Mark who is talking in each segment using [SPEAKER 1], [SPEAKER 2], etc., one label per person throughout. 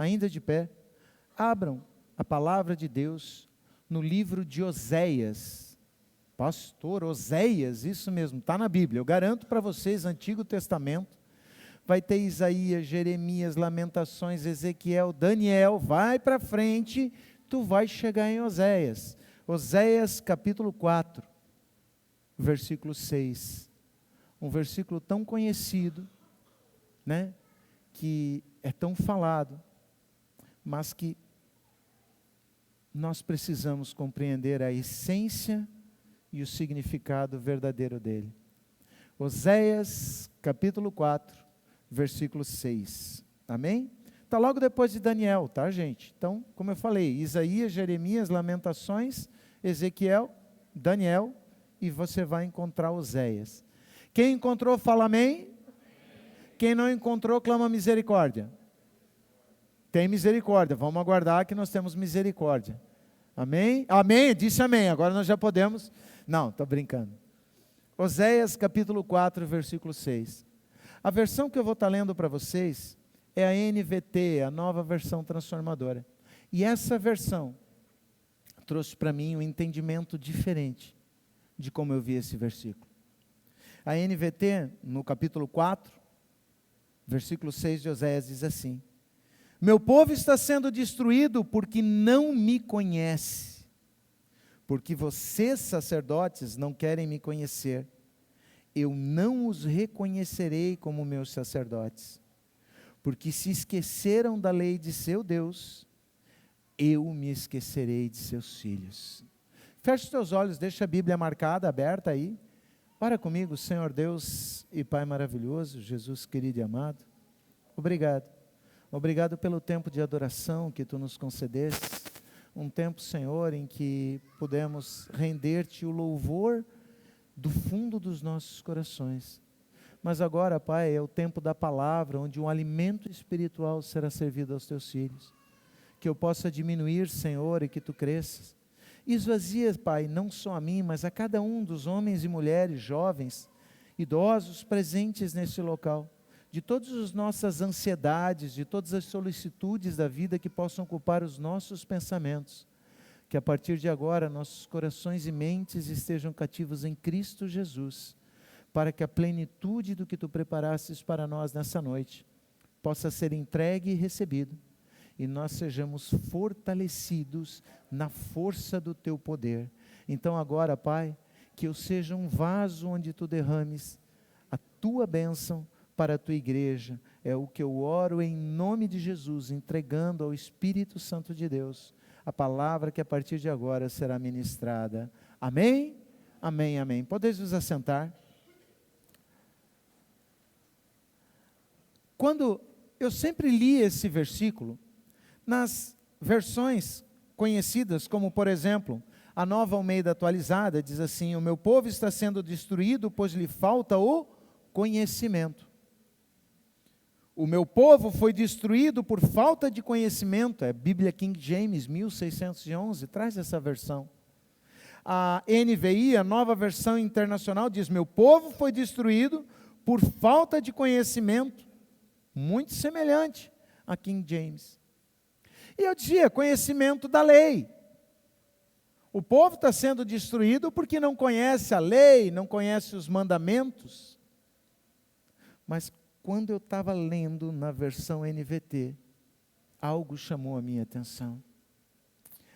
[SPEAKER 1] ainda de pé, abram a palavra de Deus no livro de Oséias. Pastor, Oséias, isso mesmo, está na Bíblia. Eu garanto para vocês, Antigo Testamento, vai ter Isaías, Jeremias, Lamentações, Ezequiel, Daniel, vai para frente, tu vai chegar em Oséias. Oséias capítulo 4, versículo 6. Um versículo tão conhecido, né, que é tão falado, mas que nós precisamos compreender a essência e o significado verdadeiro dele. Oséias capítulo 4, versículo 6. Amém? Está logo depois de Daniel, tá, gente? Então, como eu falei, Isaías, Jeremias, Lamentações, Ezequiel, Daniel, e você vai encontrar Oséias. Quem encontrou, fala amém. Quem não encontrou, clama misericórdia. Tem misericórdia, vamos aguardar que nós temos misericórdia. Amém? Amém, disse amém, agora nós já podemos. Não, estou brincando. Oséias capítulo 4, versículo 6. A versão que eu vou estar lendo para vocês é a NVT, a nova versão transformadora. E essa versão trouxe para mim um entendimento diferente de como eu vi esse versículo. A NVT, no capítulo 4, versículo 6 de Oséias, diz assim: meu povo está sendo destruído porque não me conhece, porque vocês, sacerdotes, não querem me conhecer. Eu não os reconhecerei como meus sacerdotes, porque se esqueceram da lei de seu Deus, eu me esquecerei de seus filhos. Feche os teus olhos, deixa a Bíblia marcada, aberta aí. Ora comigo, Senhor Deus e Pai maravilhoso, Jesus querido e amado, obrigado. Obrigado pelo tempo de adoração que Tu nos concedeste, um tempo, Senhor, em que pudemos render-Te o louvor do fundo dos nossos corações. Mas agora, Pai, é o tempo da palavra, onde um alimento espiritual será servido aos Teus filhos. Que eu possa diminuir, Senhor, e que Tu cresças. Esvazia, Pai, não só a mim, mas a cada um dos homens e mulheres, jovens, idosos, presentes neste local, de todas as nossas ansiedades, de todas as solicitudes da vida que possam ocupar os nossos pensamentos. Que a partir de agora, nossos corações e mentes estejam cativos em Cristo Jesus, para que a plenitude do que Tu preparastes para nós nessa noite, possa ser entregue e recebido, e nós sejamos fortalecidos na força do Teu poder. Então agora, Pai, que eu seja um vaso onde Tu derrames a Tua bênção para a Tua igreja, é o que eu oro em nome de Jesus, entregando ao Espírito Santo de Deus, a palavra que a partir de agora será ministrada. Amém? Amém, amém. Podeis vos assentar. Quando eu sempre li esse versículo, nas versões conhecidas, como por exemplo, a Nova Almeida Atualizada, diz assim: o meu povo está sendo destruído, pois lhe falta o conhecimento. O meu povo foi destruído por falta de conhecimento. É Bíblia King James, 1611, traz essa versão. A NVI, a Nova Versão Internacional, diz: meu povo foi destruído por falta de conhecimento. Muito semelhante a King James. E eu dizia, conhecimento da lei. O povo está sendo destruído porque não conhece a lei, não conhece os mandamentos. Mas quando eu estava lendo na versão NVT, algo chamou a minha atenção.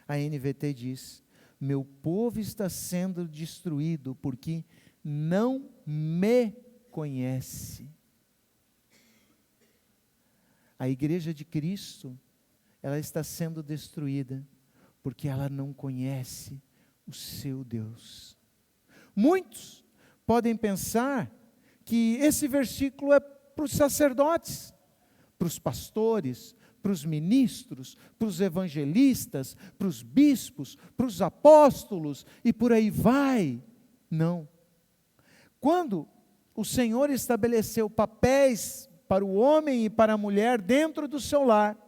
[SPEAKER 1] A NVT diz: meu povo está sendo destruído porque não me conhece. A igreja de Cristo, ela está sendo destruída porque ela não conhece o seu Deus. Muitos podem pensar que esse versículo é para os sacerdotes, para os pastores, para os ministros, para os evangelistas, para os bispos, para os apóstolos e por aí vai. Não. Quando o Senhor estabeleceu papéis para o homem e para a mulher dentro do seu lar,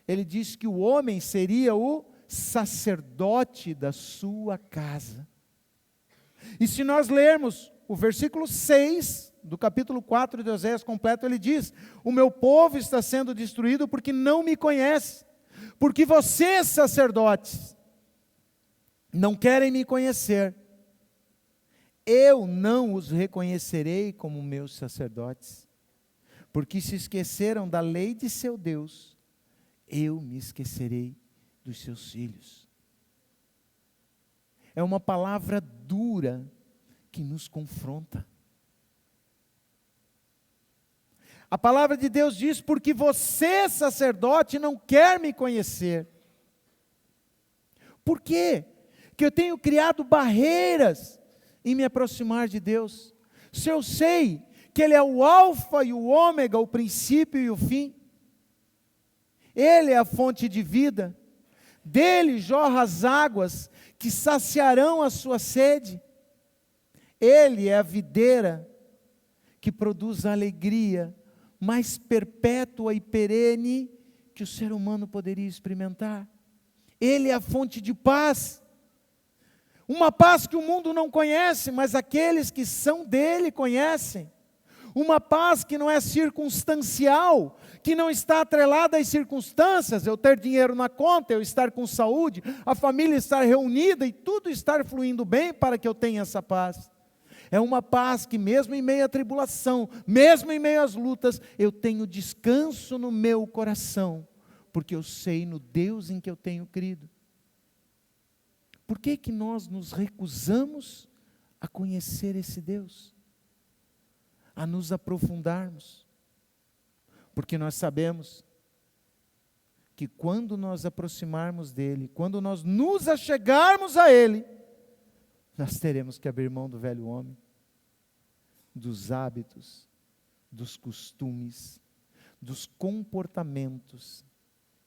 [SPEAKER 1] Ele disse que o homem seria o sacerdote da sua casa. E se nós lermos o versículo 6 do capítulo 4 de Oséias completo, ele diz: o meu povo está sendo destruído porque não me conhece, porque vocês, sacerdotes, não querem me conhecer. Eu não os reconhecerei como meus sacerdotes, porque se esqueceram da lei de seu Deus, eu me esquecerei dos seus filhos. É uma palavra dura que nos confronta. A palavra de Deus diz: porque você, sacerdote, não quer me conhecer. Por quê? Que eu tenho criado barreiras em me aproximar de Deus. Se eu sei que Ele é o alfa e o ômega, o princípio e o fim, Ele é a fonte de vida, dele jorra as águas que saciarão a sua sede. Ele é a videira que produz a alegria mais perpétua e perene que o ser humano poderia experimentar. Ele é a fonte de paz, uma paz que o mundo não conhece, mas aqueles que são dele conhecem. Uma paz que não é circunstancial, que não está atrelada às circunstâncias, eu ter dinheiro na conta, eu estar com saúde, a família estar reunida e tudo estar fluindo bem para que eu tenha essa paz. É uma paz que mesmo em meio à tribulação, mesmo em meio às lutas, eu tenho descanso no meu coração, porque eu sei no Deus em que eu tenho crido. Por que que nós nos recusamos a conhecer esse Deus? A nos aprofundarmos? Porque nós sabemos que quando nós aproximarmos dEle, quando nós nos achegarmos a Ele, nós teremos que abrir mão do velho homem, dos hábitos, dos costumes, dos comportamentos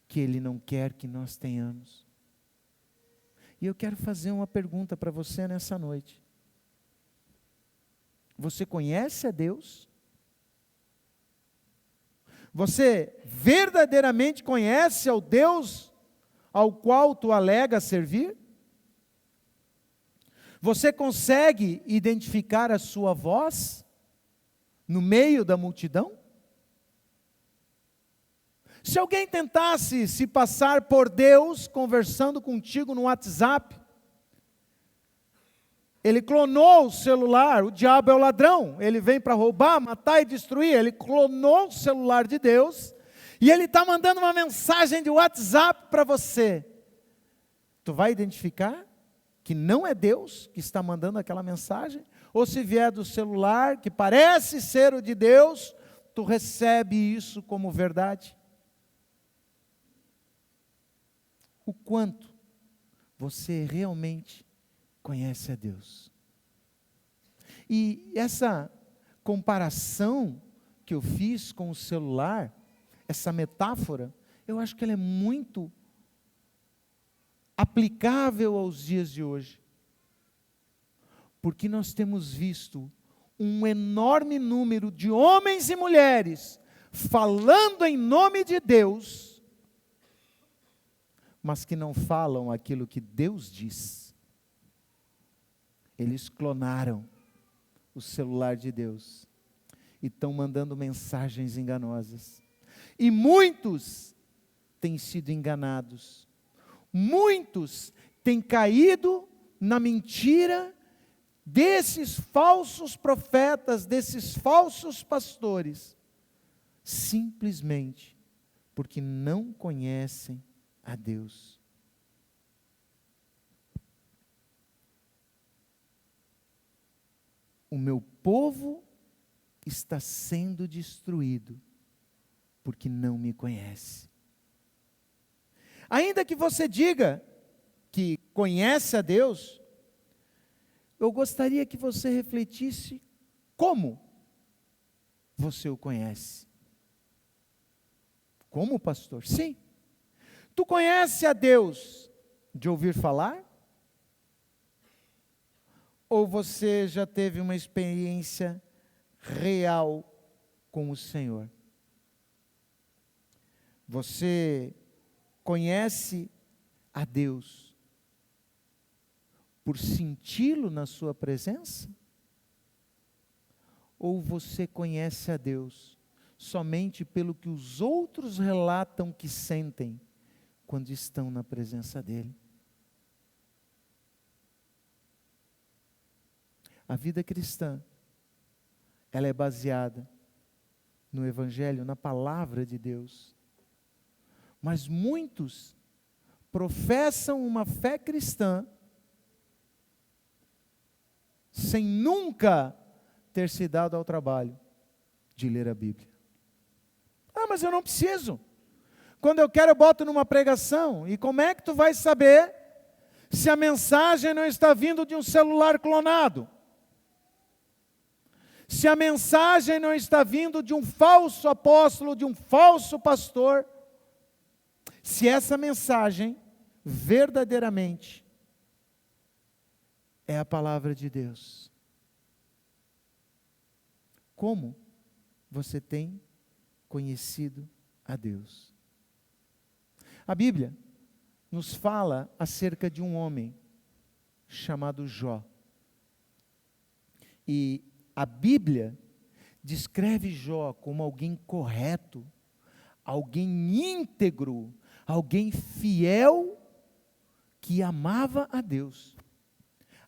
[SPEAKER 1] que Ele não quer que nós tenhamos. E eu quero fazer uma pergunta para você nessa noite. Você conhece a Deus? Você verdadeiramente conhece ao Deus ao qual tu alega servir? Você consegue identificar a sua voz no meio da multidão? Se alguém tentasse se passar por Deus conversando contigo no WhatsApp, ele clonou o celular, o diabo é o ladrão, ele vem para roubar, matar e destruir, ele clonou o celular de Deus, e ele está mandando uma mensagem de WhatsApp para você. Tu vai identificar que não é Deus que está mandando aquela mensagem? Ou se vier do celular, que parece ser o de Deus, tu recebe isso como verdade? O quanto você realmente conhece a Deus? E essa comparação que eu fiz com o celular, essa metáfora, eu acho que ela é muito aplicável aos dias de hoje. Porque nós temos visto um enorme número de homens e mulheres falando em nome de Deus, mas que não falam aquilo que Deus diz. Eles clonaram o celular de Deus e estão mandando mensagens enganosas. E muitos têm sido enganados. Muitos têm caído na mentira desses falsos profetas, desses falsos pastores, simplesmente porque não conhecem a Deus. O meu povo está sendo destruído porque não me conhece. Ainda que você diga que conhece a Deus, eu gostaria que você refletisse como você o conhece. Como, pastor? Sim. Tu conhece a Deus de ouvir falar? Ou você já teve uma experiência real com o Senhor? Você conhece a Deus por senti-lo na sua presença? Ou você conhece a Deus somente pelo que os outros relatam que sentem quando estão na presença dEle? A vida cristã, ela é baseada no Evangelho, na palavra de Deus. Mas muitos professam uma fé cristã sem nunca ter se dado ao trabalho de ler a Bíblia. Mas eu não preciso. Quando eu quero, eu boto numa pregação. E como é que tu vai saber se a mensagem não está vindo de um celular clonado? Se a mensagem não está vindo de um falso apóstolo, de um falso pastor? Se essa mensagem verdadeiramente é a palavra de Deus, como você tem conhecido a Deus? A Bíblia nos fala acerca de um homem chamado Jó. E a Bíblia descreve Jó como alguém correto, alguém íntegro, alguém fiel, que amava a Deus.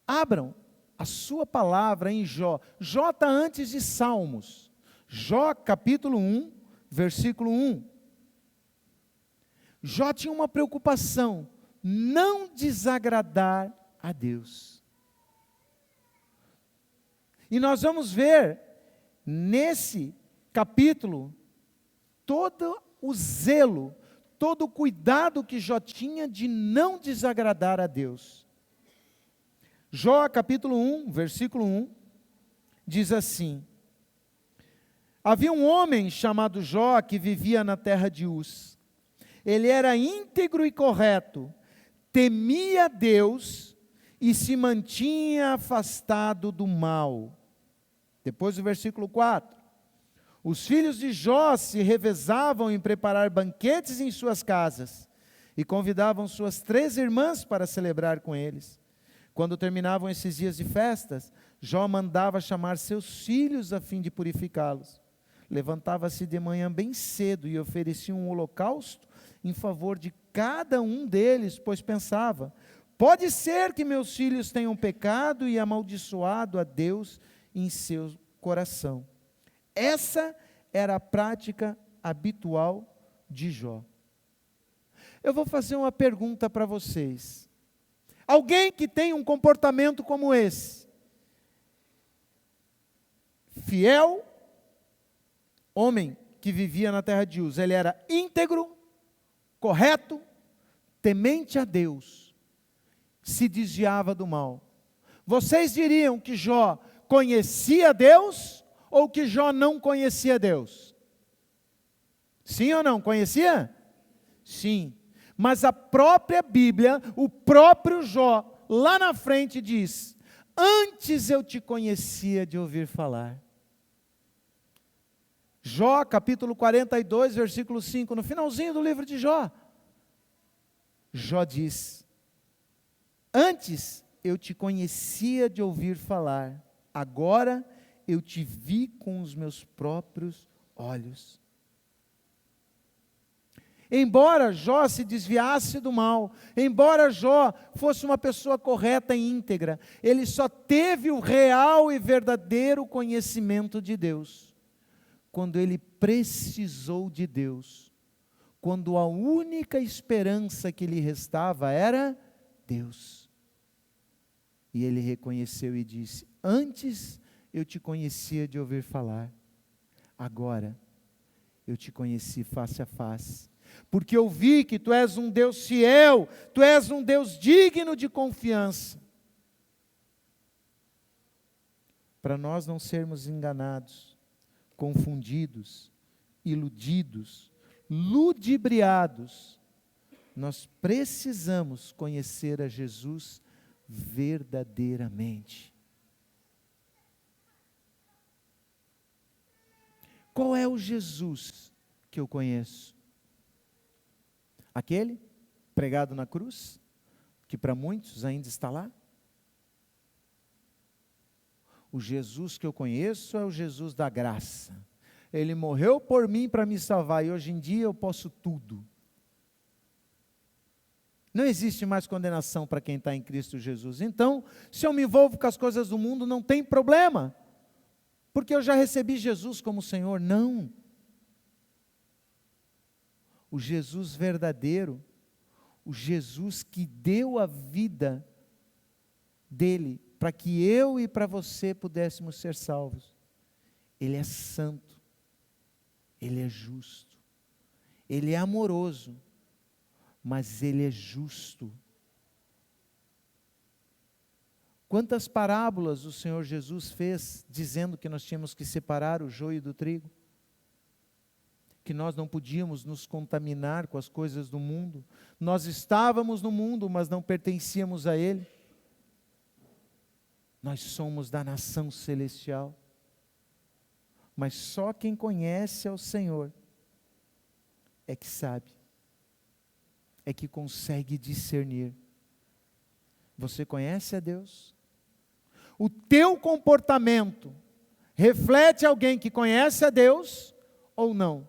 [SPEAKER 1] Abram a sua palavra em Jó. Jó está antes de Salmos. Jó capítulo 1, versículo 1. Jó tinha uma preocupação: não desagradar a Deus. E nós vamos ver nesse capítulo todo o zelo, todo o cuidado que Jó tinha de não desagradar a Deus. Jó capítulo 1, versículo 1, diz assim: havia um homem chamado Jó que vivia na terra de Uz. Ele era íntegro e correto, temia Deus e se mantinha afastado do mal. Depois do versículo 4. Os filhos de Jó se revezavam em preparar banquetes em suas casas e convidavam suas 3 irmãs para celebrar com eles. Quando terminavam esses dias de festas, Jó mandava chamar seus filhos a fim de purificá-los. Levantava-se de manhã bem cedo e oferecia um holocausto em favor de cada um deles, pois pensava: pode ser que meus filhos tenham pecado e amaldiçoado a Deus em seu coração. Essa era a prática habitual de Jó. Eu vou fazer uma pergunta para vocês. Alguém que tem um comportamento como esse, fiel, homem que vivia na terra de Uz, ele era íntegro, correto, temente a Deus, se desviava do mal. Vocês diriam que Jó conhecia Deus ou que Jó não conhecia Deus? Sim ou não? Conhecia? Sim. Mas a própria Bíblia, o próprio Jó, lá na frente diz: antes eu te conhecia de ouvir falar. Jó, capítulo 42, versículo 5, no finalzinho do livro de Jó. Jó diz: antes eu te conhecia de ouvir falar, agora eu te vi com os meus próprios olhos. Embora Jó se desviasse do mal, embora Jó fosse uma pessoa correta e íntegra, ele só teve o real e verdadeiro conhecimento de Deus quando ele precisou de Deus, quando a única esperança que lhe restava era Deus. E ele reconheceu e disse: antes eu te conhecia de ouvir falar, agora eu te conheci face a face, porque eu vi que tu és um Deus fiel, tu és um Deus digno de confiança. Para nós não sermos enganados, confundidos, iludidos, ludibriados, nós precisamos conhecer a Jesus verdadeiramente. Qual é o Jesus que eu conheço? Aquele pregado na cruz, que para muitos ainda está lá? O Jesus que eu conheço é o Jesus da graça. Ele morreu por mim para me salvar e hoje em dia eu posso tudo. Não existe mais condenação para quem está em Cristo Jesus. Então, se eu me envolvo com as coisas do mundo, não tem problema, porque eu já recebi Jesus como Senhor. Não. O Jesus verdadeiro, o Jesus que deu a vida dele para que eu e para você pudéssemos ser salvos. Ele é santo, ele é justo, ele é amoroso, mas ele é justo. Quantas parábolas o Senhor Jesus fez dizendo que nós tínhamos que separar o joio do trigo? Que nós não podíamos nos contaminar com as coisas do mundo. Nós estávamos no mundo, mas não pertencíamos a ele. Nós somos da nação celestial. Mas só quem conhece ao Senhor é que sabe, é que consegue discernir. Você conhece a Deus? O teu comportamento reflete alguém que conhece a Deus ou não?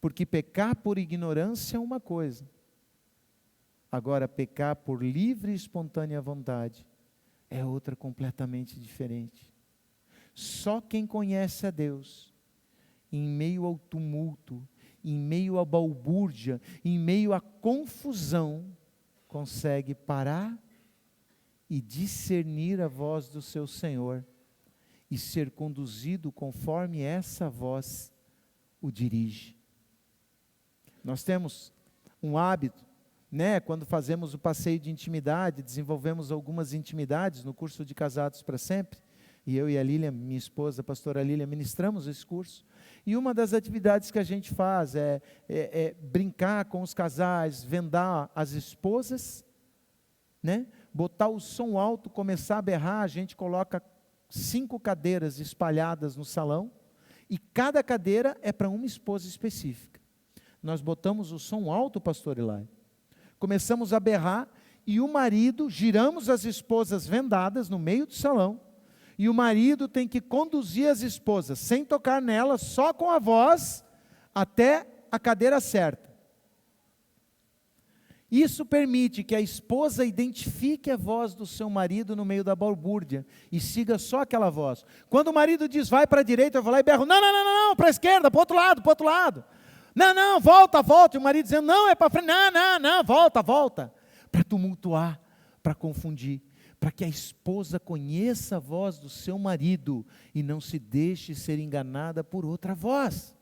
[SPEAKER 1] Porque pecar por ignorância é uma coisa. Agora, pecar por livre e espontânea vontade é outra completamente diferente. Só quem conhece a Deus, em meio ao tumulto, em meio à balbúrdia, em meio à confusão, consegue parar e discernir a voz do seu Senhor e ser conduzido conforme essa voz o dirige. Nós temos um hábito, quando fazemos o passeio de intimidade, desenvolvemos algumas intimidades no curso de Casados para Sempre, e eu e a Lília, minha esposa, a pastora Lília, ministramos esse curso, e uma das atividades que a gente faz é brincar com os casais, vendar as esposas, botar o som alto, começar a berrar, a gente coloca 5 cadeiras espalhadas no salão, e cada cadeira é para uma esposa específica. Nós botamos o som alto, pastor Eli, começamos a berrar, e o marido, giramos as esposas vendadas no meio do salão, e o marido tem que conduzir as esposas, sem tocar nelas, só com a voz, até a cadeira certa. Isso permite que a esposa identifique a voz do seu marido no meio da balbúrdia, e siga só aquela voz. Quando o marido diz, vai para a direita, eu vou lá e berro, não, para a esquerda, para o outro lado. Não, volta, e o marido dizendo, não, é para frente, não, volta, para tumultuar, para confundir, para que a esposa conheça a voz do seu marido, e não se deixe ser enganada por outra voz.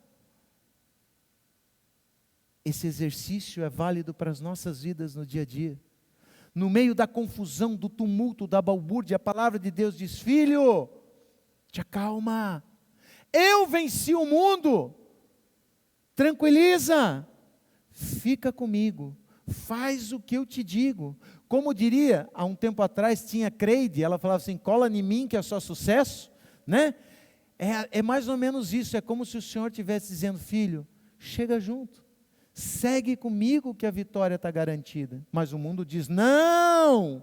[SPEAKER 1] Esse exercício é válido para as nossas vidas no dia a dia. No meio da confusão, do tumulto, da balbúrdia, a palavra de Deus diz, filho, te acalma, eu venci o mundo, tranquiliza, fica comigo, faz o que eu te digo. Como diria, há um tempo atrás tinha Creide, ela falava assim, cola em mim que é só sucesso, É mais ou menos isso, é como se o Senhor estivesse dizendo, filho, chega junto, segue comigo que a vitória está garantida. Mas o mundo diz, não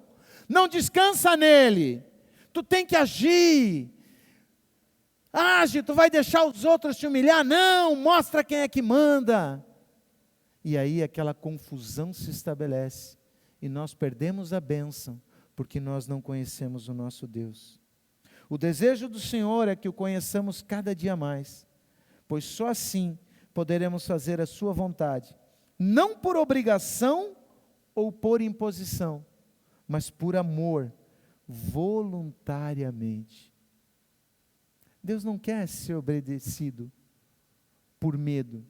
[SPEAKER 1] descansa nele, tu tem que agir, age, tu vai deixar os outros te humilhar? Não, mostra quem é que manda. E aí aquela confusão se estabelece, e nós perdemos a bênção, porque nós não conhecemos o nosso Deus. O desejo do Senhor é que o conheçamos cada dia mais, pois só assim poderemos fazer a sua vontade, não por obrigação ou por imposição, mas por amor, voluntariamente. Deus não quer ser obedecido por medo.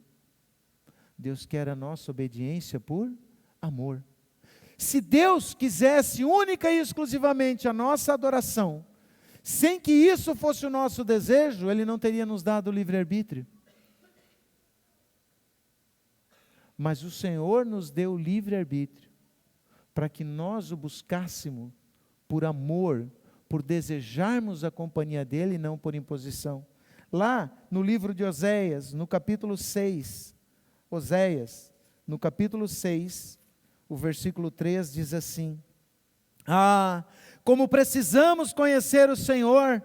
[SPEAKER 1] Deus quer a nossa obediência por amor. Se Deus quisesse única e exclusivamente a nossa adoração, sem que isso fosse o nosso desejo, Ele não teria nos dado o livre-arbítrio. Mas o Senhor nos deu o livre-arbítrio, para que nós o buscássemos por amor, por desejarmos a companhia dEle e não por imposição. Lá no livro de Oséias, no capítulo 6, Oséias, no capítulo 6, o versículo 3 diz assim, Como precisamos conhecer o Senhor,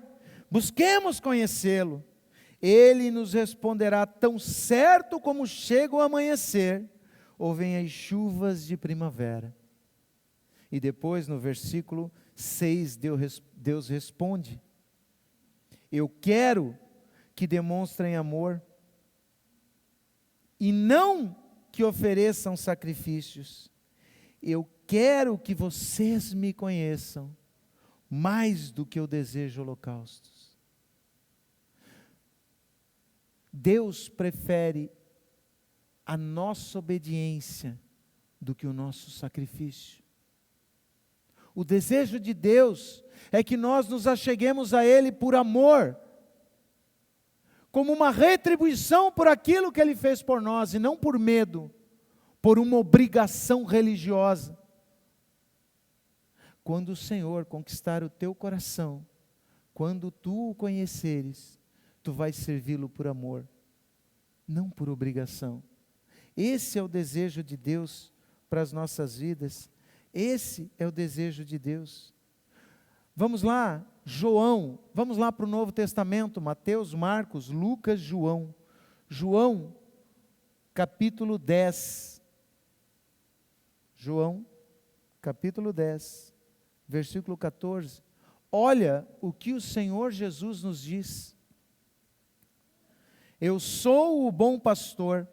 [SPEAKER 1] busquemos conhecê-lo. Ele nos responderá tão certo como chega o amanhecer, ou vem as chuvas de primavera. E depois, no versículo 6, Deus responde: eu quero que demonstrem amor, e não que ofereçam sacrifícios. Eu quero que vocês me conheçam, mais do que eu desejo holocaustos. Deus prefere a nossa obediência do que o nosso sacrifício. O desejo de Deus é que nós nos acheguemos a Ele por amor, como uma retribuição por aquilo que Ele fez por nós, e não por medo, por uma obrigação religiosa. Quando o Senhor conquistar o teu coração, quando tu o conheceres, tu vais servi-lo por amor, não por obrigação. Esse é o desejo de Deus para as nossas vidas. Esse é o desejo de Deus. Vamos lá, João, vamos lá para o Novo Testamento, Mateus, Marcos, Lucas, João. João, capítulo 10. João, capítulo 10, versículo 14. Olha o que o Senhor Jesus nos diz. Eu sou o bom pastor,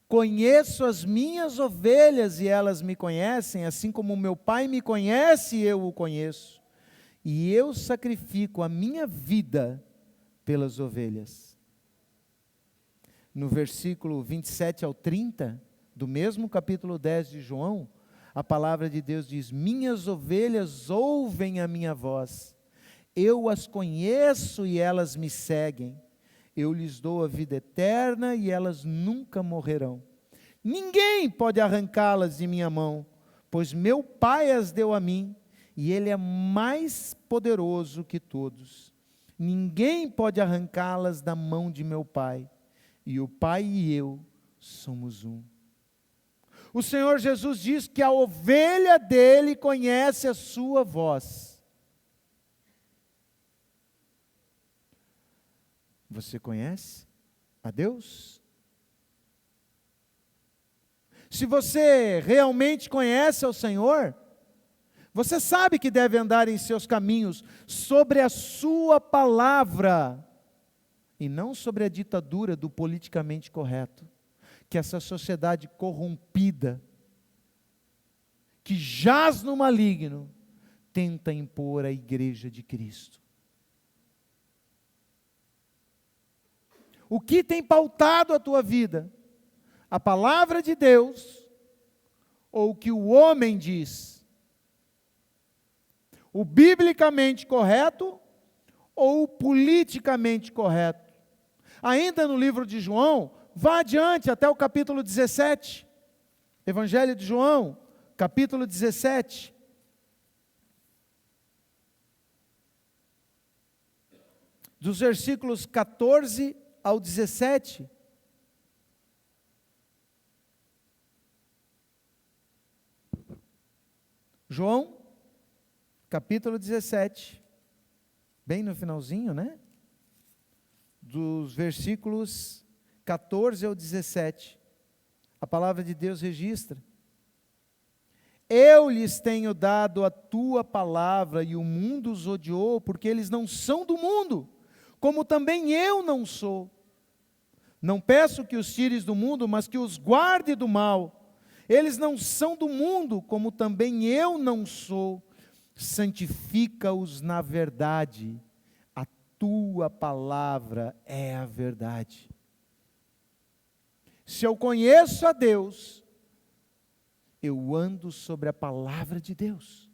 [SPEAKER 1] conheço as minhas ovelhas e elas me conhecem, assim como meu Pai me conhece e eu o conheço. E eu sacrifico a minha vida pelas ovelhas. No versículo 27 ao 30, do mesmo capítulo 10 de João, a palavra de Deus diz: minhas ovelhas ouvem a minha voz, eu as conheço e elas me seguem. Eu lhes dou a vida eterna e elas nunca morrerão. Ninguém pode arrancá-las de minha mão, pois meu Pai as deu a mim, e Ele é mais poderoso que todos. Ninguém pode arrancá-las da mão de meu Pai, e o Pai e eu somos um. O Senhor Jesus diz que a ovelha dele conhece a sua voz. Você conhece a Deus? Se você realmente conhece ao Senhor, você sabe que deve andar em seus caminhos sobre a sua palavra, e não sobre a ditadura do politicamente correto, que essa sociedade corrompida, que jaz no maligno, tenta impor à igreja de Cristo. O que tem pautado a tua vida? A palavra de Deus ou o que o homem diz? O biblicamente correto ou o politicamente correto? Ainda no livro de João, vá adiante até o capítulo 17. Evangelho de João, capítulo 17. Dos versículos 14 ao 17. João, capítulo 17, bem no finalzinho, né? Dos versículos 14 ao 17, a palavra de Deus registra: eu lhes tenho dado a tua palavra e o mundo os odiou, porque eles não são do mundo, como também eu não sou. Não peço que os tires do mundo, mas que os guarde do mal. Eles não são do mundo, como também eu não sou. Santifica-os na verdade. A tua palavra é a verdade. Se eu conheço a Deus, eu ando sobre a palavra de Deus,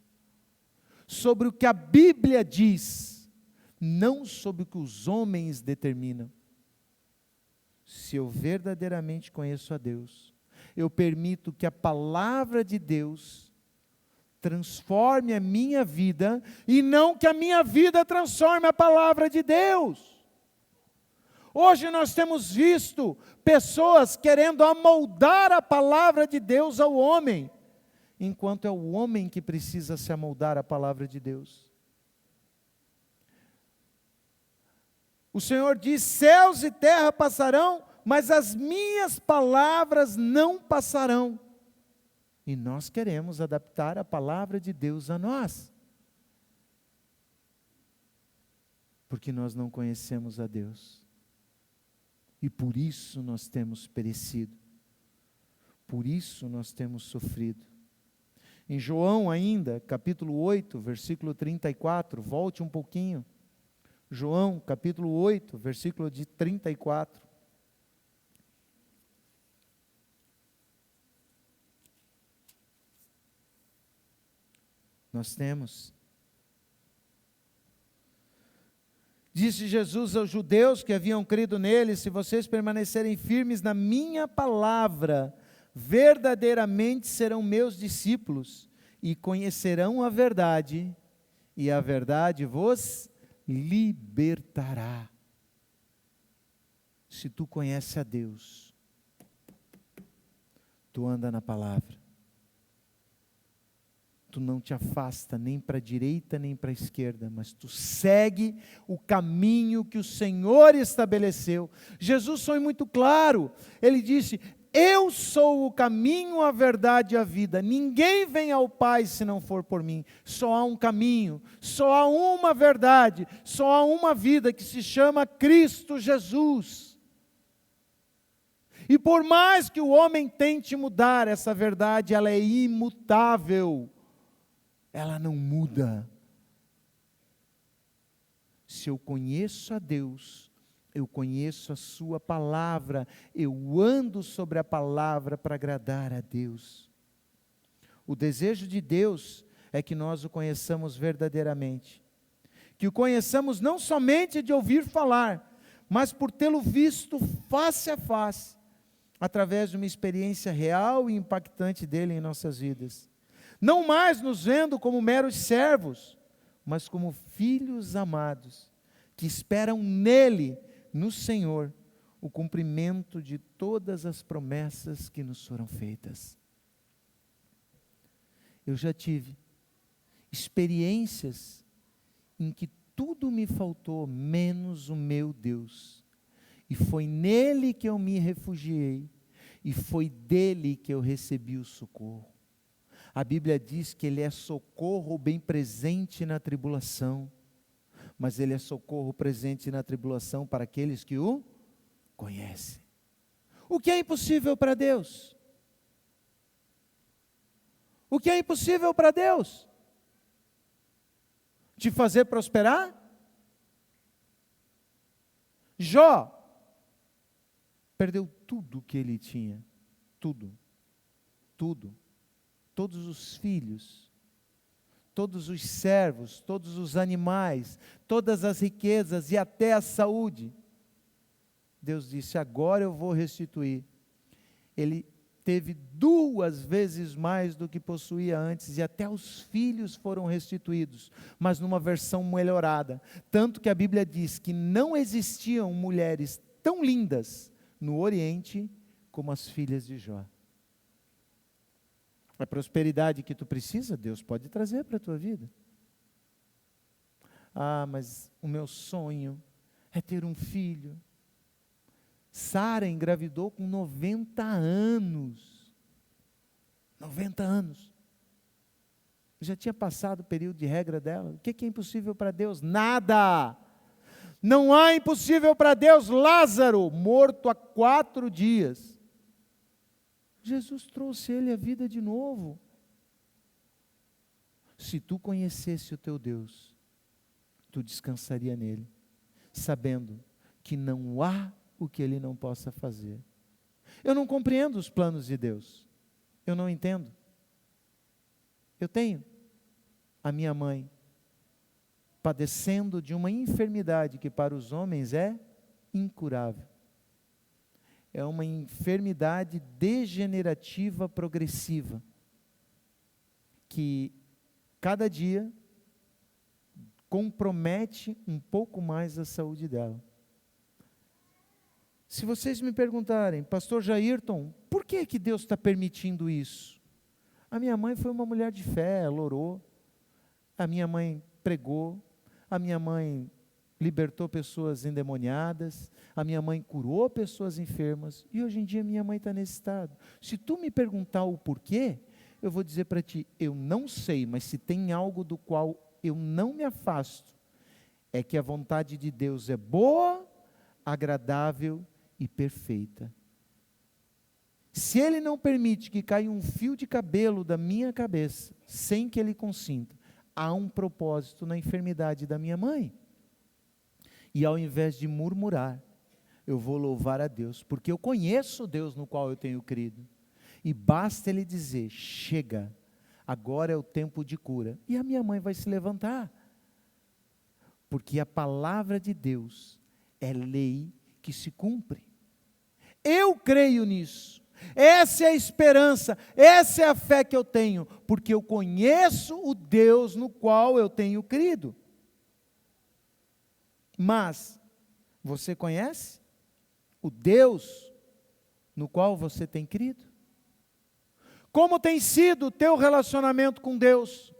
[SPEAKER 1] sobre o que a Bíblia diz, não sobre o que os homens determinam. Se eu verdadeiramente conheço a Deus, eu permito que a palavra de Deus transforme a minha vida, e não que a minha vida transforme a palavra de Deus. Hoje nós temos visto pessoas querendo amoldar a palavra de Deus ao homem, enquanto é o homem que precisa se amoldar à palavra de Deus. O Senhor diz: céus e terra passarão, mas as minhas palavras não passarão. E nós queremos adaptar a palavra de Deus a nós, porque nós não conhecemos a Deus, e por isso nós temos perecido, por isso nós temos sofrido. Em João ainda, capítulo 8, versículo 34, volte um pouquinho, João capítulo 8, versículo de 34. Nós temos. Disse Jesus aos judeus que haviam crido nele: se vocês permanecerem firmes na minha palavra, verdadeiramente serão meus discípulos, e conhecerão a verdade, e a verdade vos libertará. Se tu conheces a Deus, tu anda na palavra, tu não te afasta nem para a direita nem para a esquerda, mas tu segue o caminho que o Senhor estabeleceu. Jesus foi muito claro, ele disse: eu sou o caminho, a verdade e a vida, ninguém vem ao Pai se não for por mim. Só há um caminho, só há uma verdade, só há uma vida, que se chama Cristo Jesus. E por mais que o homem tente mudar essa verdade, ela é imutável, ela não muda. Se eu conheço a Deus, eu conheço a sua palavra, eu ando sobre a palavra para agradar a Deus. O desejo de Deus é que nós o conheçamos verdadeiramente, que o conheçamos não somente de ouvir falar, mas por tê-lo visto face a face, através de uma experiência real e impactante dele em nossas vidas. Não mais nos vendo como meros servos, mas como filhos amados, que esperam nele, no Senhor, o cumprimento de todas as promessas que nos foram feitas. Eu já tive experiências em que tudo me faltou, menos o meu Deus. E foi nele que eu me refugiei, e foi dele que eu recebi o socorro. A Bíblia diz que ele é socorro bem presente na tribulação, mas ele é socorro presente na tribulação para aqueles que o conhecem. O que é impossível para Deus? O que é impossível para Deus? Te fazer prosperar? Jó perdeu tudo que ele tinha, tudo, todos os filhos, todos os servos, todos os animais, todas as riquezas e até a saúde. Deus disse: agora eu vou restituir. Ele teve 2 vezes mais do que possuía antes, e até os filhos foram restituídos, mas numa versão melhorada. Tanto que a Bíblia diz que não existiam mulheres tão lindas no Oriente como as filhas de Jó. A prosperidade que tu precisa, Deus pode trazer para a tua vida. Ah, mas o meu sonho é ter um filho. Sara engravidou com 90 anos. 90 anos. Já tinha passado o período de regra dela. O que é impossível para Deus? Nada. Não há impossível para Deus. Lázaro, morto há 4 dias. Jesus trouxe ele à vida de novo. Se tu conhecesse o teu Deus, tu descansaria nele, sabendo que não há o que ele não possa fazer. Eu não compreendo os planos de Deus, eu não entendo. Eu tenho a minha mãe padecendo de uma enfermidade que para os homens é incurável. É uma enfermidade degenerativa progressiva, que cada dia compromete um pouco mais a saúde dela. Se vocês me perguntarem: pastor Jairton, por que Deus está permitindo isso? A minha mãe foi uma mulher de fé, ela orou. A minha mãe pregou. A minha mãe libertou pessoas endemoniadas. A minha mãe curou pessoas enfermas. E hoje em dia minha mãe está nesse estado. Se tu me perguntar o porquê, eu vou dizer para ti, eu não sei, mas se tem algo do qual eu não me afasto, é que a vontade de Deus é boa, agradável e perfeita. Se Ele não permite que caia um fio de cabelo da minha cabeça, sem que Ele consinta, há um propósito na enfermidade da minha mãe. E ao invés de murmurar, eu vou louvar a Deus, porque eu conheço o Deus no qual eu tenho crido. E basta Ele dizer, chega, agora é o tempo de cura. E a minha mãe vai se levantar. Porque a palavra de Deus é lei que se cumpre. Eu creio nisso. Essa é a esperança, essa é a fé que eu tenho, porque eu conheço o Deus no qual eu tenho crido. Mas, você conhece o Deus no qual você tem crido? Como tem sido o teu relacionamento com Deus?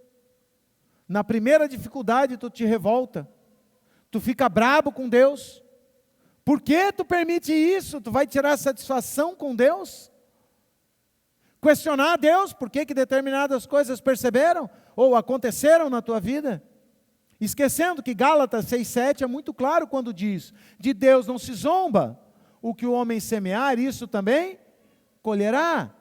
[SPEAKER 1] Na primeira dificuldade tu te revolta, tu fica brabo com Deus. Por que tu permite isso? Tu vai tirar satisfação com Deus? Questionar a Deus por que determinadas coisas perceberam ou aconteceram na tua vida? Esquecendo que Gálatas 6,7 é muito claro quando diz, de Deus não se zomba, o que o homem semear, isso também colherá.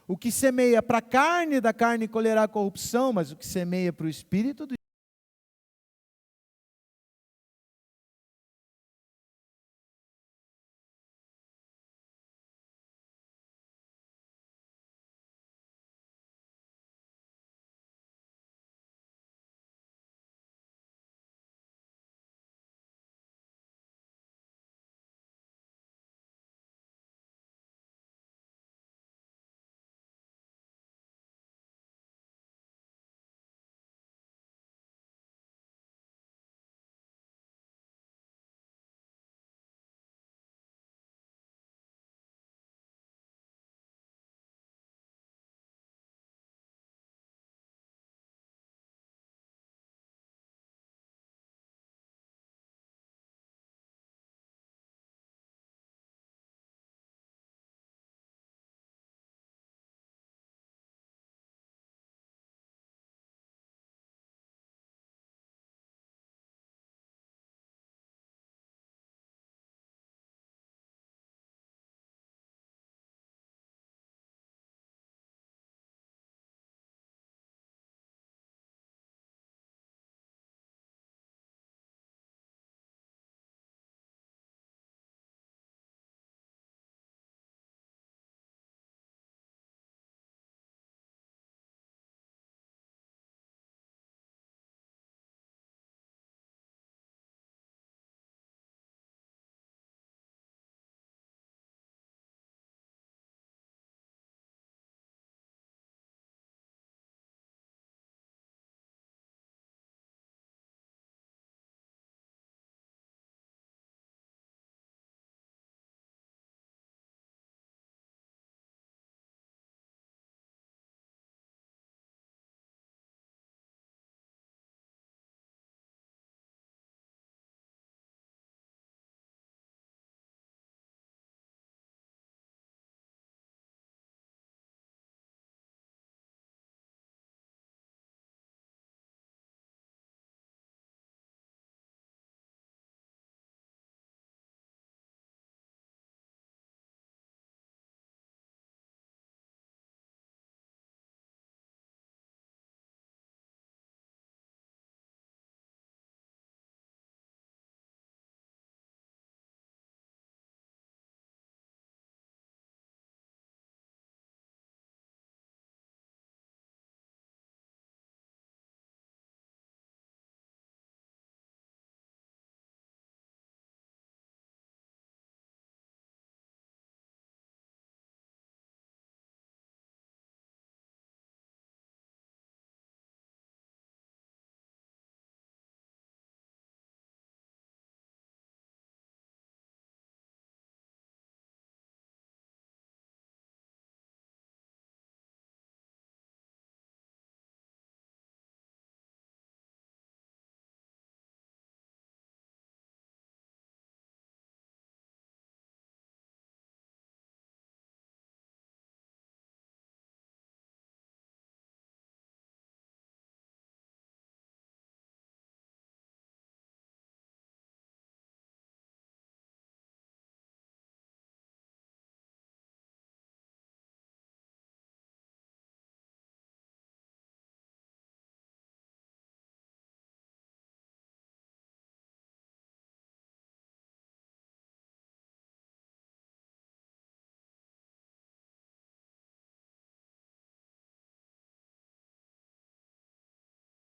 [SPEAKER 1] O que semeia para a carne, da carne colherá corrupção, mas o que semeia para o Espírito, do